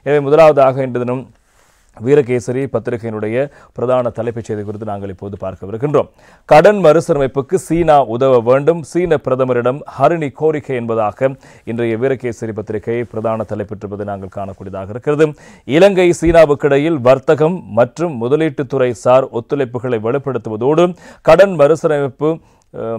எனவே முதலாவதாக இன்று தினம் வீரகேசரி பத்திரிகையினுடைய பிரதான தலைப்புச் செய்தி குறித்து நாங்கள் இப்போது பார்க்கவிருக்கின்றோம். கடன் மறுசீரமைப்புக்கு சீனா உதவ வேண்டும், சீன பிரதமரிடம் ஹரிணி கோரிக்கை என்பதாக இன்றைய வீரகேசரி பத்திரிகை பிரதான தலைப்பெற்றிருப்பதை நாங்கள் காணக்கூடியதாக இருக்கிறது. இலங்கை சீனாவுக்கிடையில் வர்த்தகம் மற்றும் முதலீட்டுத்துறை சார் ஒத்துழைப்புகளை வலுப்படுத்துவதோடு கடன்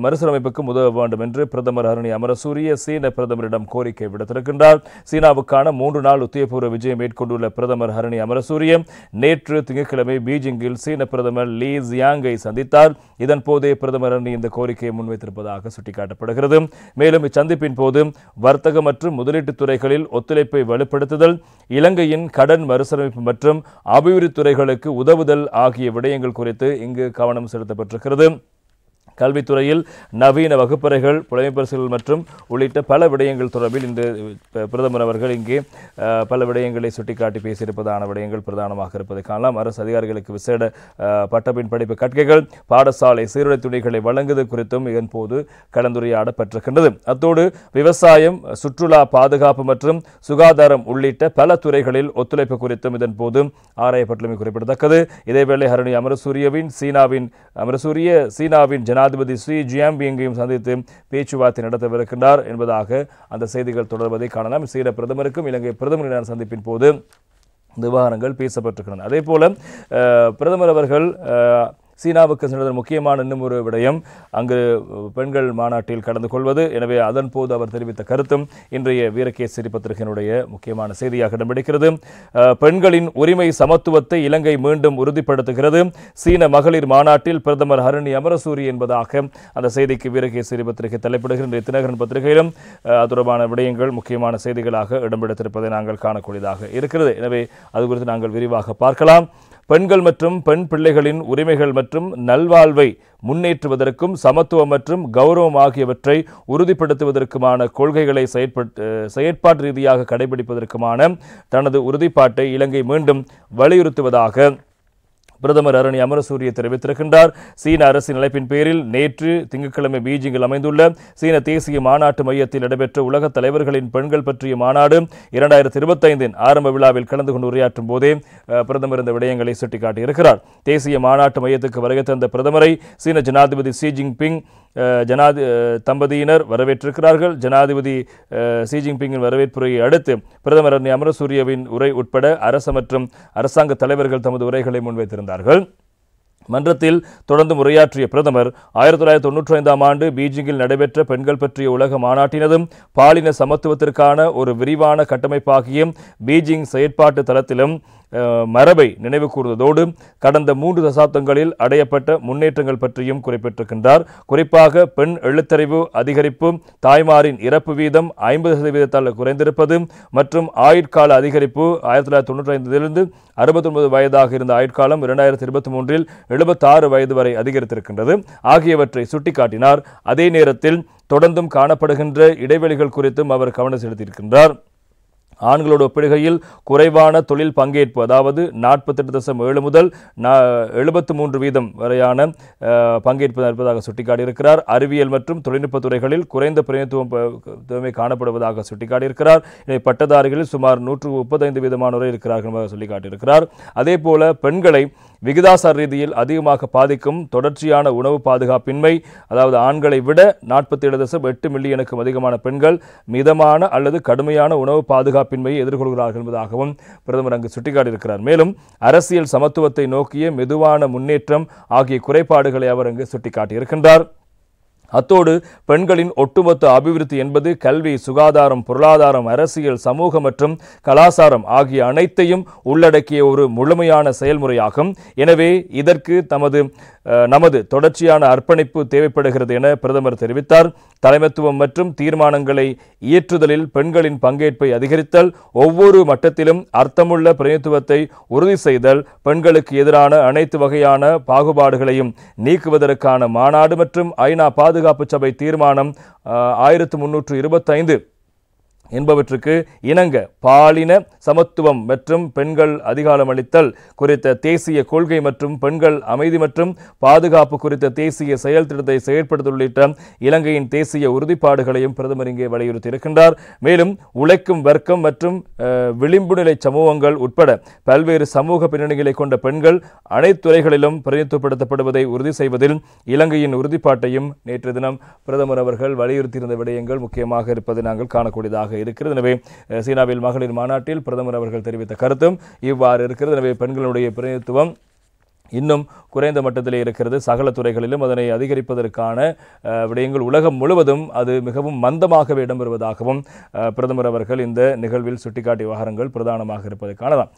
மறுசீரமைப்புக்கு உதவ வேண்டும் என்று பிரதமர் ஹரிணி அமரசூரிய சீன பிரதமரிடம் கோரிக்கை விடுத்திருக்கின்றார். சீனாவுக்கான 3 நாள் உத்தியோகபூர்வ விஜயம் மேற்கொண்டுள்ள பிரதமர் ஹரிணி அமரசூரிய நேற்று திங்கட்கிழமை பீஜிங்கில் சீன பிரதமர் லீ ஜியாங்கை சந்தித்தார். இதன் போதே பிரதமர் ஹரிணி இந்த கோரிக்கையை முன்வைத்திருப்பதாக சுட்டிக்காட்டப்படுகிறது. மேலும் இச்சந்திப்பின் போது வர்த்தக மற்றும் முதலீட்டு துறைகளில் ஒத்துழைப்பை வலுப்படுத்துதல், இலங்கையின் கடன் மறுசீரமைப்பு மற்றும் அபிவிருத்தி துறைகளுக்கு உதவுதல் ஆகிய விடயங்கள் குறித்து இங்கு கவனம் செலுத்தப்பட்டிருக்கிறது. கல்வித்துறையில் நவீன வகுப்பறைகள், புலமைப்பரிசுகள் மற்றும் உள்ளிட்ட பல விடயங்கள் தொடர்பில் இந்த பிரதமர் அவர்கள் இங்கே பல விடயங்களை சுட்டிக்காட்டி பேசியிருப்பதான விடயங்கள் பிரதானமாக இருப்பதை காணலாம். அரசு அதிகாரிகளுக்கு விசேட பட்டப்பின் படிப்பு கற்கைகள், பாடசாலை சீருடை துணிகளை வழங்குதல் குறித்தும் இதன் போது கலந்துரையாடப்பட்டிருக்கின்றது. அத்தோடு விவசாயம், சுற்றுலா, பாதுகாப்பு மற்றும் சுகாதாரம் உள்ளிட்ட பல துறைகளில் ஒத்துழைப்பு குறித்தும் இதன் போது ஆராயப்பட்டுள்ளமை குறிப்பிடத்தக்கது. இதேவேளை ஹரிணி அமரசூரியவின் சீனாவின் ஜனாதிபதி ஷி ஜியாம்பிங்கையும் சந்தித்து பேச்சுவார்த்தை நடத்தவிருக்கின்றார் என்பதாக அந்த செய்திகள் தொடர்வதை காணலாம். சீன பிரதமருக்கும் இலங்கை பிரதமரின் சந்திப்பின் போது விவகாரங்கள் பேசப்பட்டிருக்கின்றன. அதே போல பிரதமர் அவர்கள் சீனாவுக்கு சென்றதன் முக்கியமான இன்னும் ஒரு விடயம் அங்கு பெண்கள் மாநாட்டில் கலந்து கொள்வது. எனவே அதன் போது அவர் தெரிவித்த கருத்தும் இன்றைய வீரகேசரி பத்திரிகையினுடைய முக்கியமான செய்தியாக இடம்பிடிக்கிறது. பெண்களின் உரிமை சமத்துவத்தை இலங்கை மீண்டும் உறுதிப்படுத்துகிறது, சீன மகளிர் மாநாட்டில் பிரதமர் ஹரிணி அமரசூரிய என்பதாக அந்த செய்திக்கு வீரகேசரி பத்திரிகை தலைப்பிடுகின்ற தினகரன் பத்திரிகையிலும் தொடர்பான விடயங்கள் முக்கியமான செய்திகளாக இடம்பெடுத்திருப்பதை நாங்கள் காணக்கூடியதாக இருக்கிறது. எனவே அது குறித்து நாங்கள் விரிவாக பார்க்கலாம். பெண்கள் மற்றும் பெண் பிள்ளைகளின் உரிமைகள் மற்றும் நல்வாழ்வை முன்னேற்றுவதற்கும் சமத்துவம் மற்றும் கௌரவம் ஆகியவற்றை உறுதிப்படுத்துவதற்குமான கொள்கைகளை செயற்பாட்டு ரீதியாக கடைபிடிப்பதற்குமான தனது உறுதிப்பாட்டை இலங்கை மீண்டும் வலியுறுத்துவதாக பிரதமர் ஹரிணி அமரசூரிய தெரிவித்திருக்கின்றார். சீன அரசின் அழைப்பின் பேரில் நேற்று திங்கட்கிழமை பீஜிங்கில் அமைந்துள்ள சீன தேசிய மாநாட்டு மையத்தில் நடைபெற்ற உலக தலைவர்களின் பெண்கள் பற்றிய மாநாடு 2025 ஆரம்ப விழாவில் கலந்து கொண்டு உரையாற்றும் போதே பிரதமர் இந்த விடயங்களை சுட்டிக்காட்டியிருக்கிறார். தேசிய மாநாட்டு மையத்துக்கு வருகை தந்த பிரதமரை சீன ஜனாதிபதி ஷி ஜின்பிங் தம்பதியினர் வரவேற்றிருக்கிறார்கள். ஜனாதிபதி ஷி ஜின்பிங்கின் வரவேற்புரையை அடுத்து பிரதமர் ஹரிணி அமரசூரியவின் உரை உட்பட அரசு மற்றும் அரசாங்க தலைவர்கள் தமது உரைகளை முன்வைத்திருந்தார்கள். மன்றத்தில் தொடர்ந்து உரையாற்றிய பிரதமர் 1995 ஆண்டு பீஜிங்கில் நடைபெற்ற பெண்கள் பற்றிய உலக மாநாட்டினதும் பாலின சமத்துவத்திற்கான ஒரு விரிவான கட்டமைப்பாகிய பீஜிங் செயற்பாட்டு தளத்திலும் மரபை நினைவு கூர்ந்ததோடு கடந்த 3 தசாப்தங்களில் அடையப்பட்ட முன்னேற்றங்கள் பற்றியும் குறிப்பிட்டிருக்கின்றார். குறிப்பாக பெண் எழுத்தறிவு அதிகரிப்பு, தாய்மாரின் இறப்பு வீதம் 50% குறைந்திருப்பது மற்றும் ஆயுட்கால அதிகரிப்பு 1995 69 வயதாக இருந்த ஆயுட்காலம் 2023 76 வயது வரை அதிகரித்திருக்கின்றது ஆகியவற்றை சுட்டிக்காட்டினார். அதே நேரத்தில் தொடர்ந்தும் காணப்படுகின்ற இடைவெளிகள் குறித்தும் அவர் கவனம் செலுத்தியிருக்கின்றார். ஆண்களோடு ஒப்பிடுகையில் குறைவான தொழில் பங்கேற்பு, அதாவது 48.7 முதல் 73% வரையான பங்கேற்பு இருப்பதாக சுட்டிக்காட்டியிருக்கிறார். அறிவியல் மற்றும் தொழில்நுட்ப துறைகளில் குறைந்த பிரதிநிதித்துவம் காணப்படுவதாக சுட்டிக்காட்டியிருக்கிறார். பட்டதாரிகளில் சுமார் 135% இருக்கிறார்கள் என்று சொல்லிக்காட்டியிருக்கிறார். அதே போல பெண்களை விகிதாசார ரீதியில் அதிகமாக பாதிக்கும் தொடர்ச்சியான உணவு பாதுகாப்பின்மை, அதாவது ஆண்களை விட 47.8 மில்லியனுக்கும் அதிகமான பெண்கள் மிதமான அல்லது கடுமையான உணவு பாதுகாப்பின்மையை எதிர்கொள்கிறார்கள் என்பதாகவும் பிரதமர் அங்கு சுட்டிக்காட்டியிருக்கிறார். மேலும் அரசியல் சமத்துவத்தை நோக்கிய மெதுவான முன்னேற்றம் ஆகிய குறைபாடுகளை அவர் அங்கு சுட்டிக்காட்டியிருக்கின்றார். அத்தோடு பெண்களின் ஒட்டுமொத்த அபிவிருத்தி என்பது கல்வி, சுகாதாரம், பொருளாதாரம், அரசியல், சமூக மற்றும் கலாசாரம் ஆகிய அனைத்தையும் உள்ளடக்கிய ஒரு முழுமையான செயல்முறையாகும். எனவே இதற்கு நமது தொடர்ச்சியான அர்ப்பணிப்பு தேவைப்படுகிறது என பிரதமர் தெரிவித்தார். தலைமைத்துவம் மற்றும் தீர்மானங்களை இயற்றுதலில் பெண்களின் பங்கேற்பை அதிகரித்தல், ஒவ்வொரு மட்டத்திலும் அர்த்தமுள்ள பிரதிநிதித்துவத்தை உறுதி செய்தல், பெண்களுக்கு எதிரான அனைத்து வகையான பாகுபாடுகளையும் நீக்குவதற்கான மாநாடு மற்றும் ஐநா பாதுகாப்பு சபை தீர்மானம் 1325 என்பவற்றுக்கு இணங்க பாலின சமத்துவம் மற்றும் பெண்கள் அதிகாரமளித்தல் குறித்த தேசிய கொள்கை மற்றும் பெண்கள் அமைதி மற்றும் பாதுகாப்பு குறித்த தேசிய செயல் திட்டத்தை செயற்படுத்த உள்ளிட்ட இலங்கையின் தேசிய உறுதிப்பாடுகளையும் பிரதமர் இங்கே வலியுறுத்தியிருக்கின்றார். மேலும் உழைக்கும் வர்க்கம் மற்றும் விளிம்பு நிலை சமூகங்கள் உட்பட பல்வேறு சமூக பின்னணிகளை கொண்ட பெண்கள் அனைத்து துறைகளிலும் பிரதிநிதித்துவப்படுத்தப்படுவதை உறுதி செய்வதில் இலங்கையின் உறுதிப்பாட்டையும் நேற்று தினம் பிரதமர் அவர்கள் வலியுறுத்தியிருந்த விடயங்கள் முக்கியமாக இருப்பதை நாங்கள் காணக்கூடியதாக இருக்கிறது. எனவே சீனாவில் மகளிர் மாநாட்டில் பிரதமர் அவர்கள் தெரிவித்த கருத்தும் இவ்வாறு இருக்கிறது. எனவே பெண்களுடைய பிரதிநிதித்துவம் இன்னும் குறைந்த மட்டத்திலே இருக்கிறது. சகல துறைகளிலும் அதனை அதிகரிப்பதற்கான விடயங்கள் உலகம் முழுவதும் அது மிகவும் மந்தமாகவே இடம்பெறுவதாகவும் பிரதமர் அவர்கள் இந்த நிகழ்வில் சுட்டிக்காட்டிய விவகாரங்கள் பிரதானமாக இருப்பதை காணலாம்.